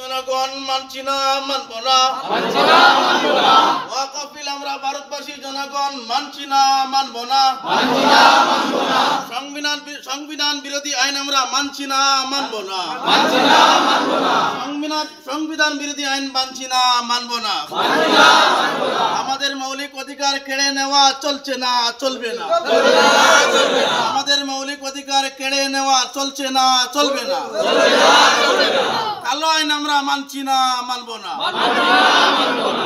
জনগণ মানছি না, মানব না। ওয়াকফ বিল আমরা ভারতবাসী জনগণ মানছি না, মানব না। সংবিধান বিরোধী আইন আমরা মানছি না, মানব না। সংবিধান বিরোধী আইন মানছি না, মানব না। আমাদের মৌলিক অধিকার কেড়ে নেওয়া চলছে না, চলবে না। আমাদের মৌলিক অধিকার কেড়ে নেওয়া চলছে না, চলবে না। কালো আইন আমরা মানছি না, মানব না।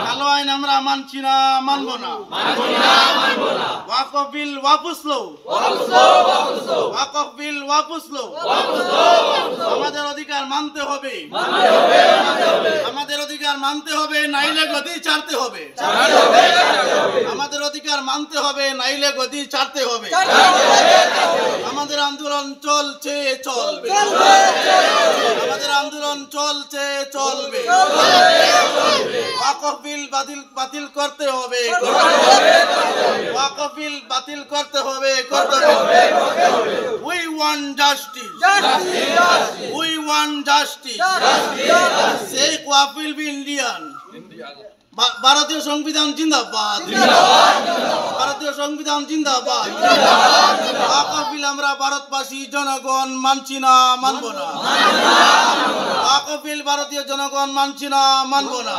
কালো আইন আমরা মানছি না, মানব না। ওয়াকফ বিল ওয়াপস লো, ওয়াকফ বিল ওয়াপস লো। আমাদের অধিকার মানতে হবে, আমাদের অধিকার মানতে হবে, নাইলে গদি ছাড়তে হবে। আমাদের অধিকার মানতে হবে, নাইলে গদি ছাড়তে হবে। আমাদের আন্দোলন চলছে, চলবে। আমাদের আন্দোলন চলছে, চলবে। ওয়াকফ বিল বাতিল করতে হবে, ওয়াকফ বিল বাতিল করতে হবে, করতে হবে। We want justice, we want justice. Sheikh Wafil be Indian. ভারতীয় সংবিধান জিন্দাবাদ, ভারতীয় সংবিধান জিন্দাবাদ। ওয়াকফ বিল আমরা ভারতবাসী জনগণ মানছি না, মানব না। ওয়াকফ বিল ভারতীয় জনগণ মানছি না, মানব না।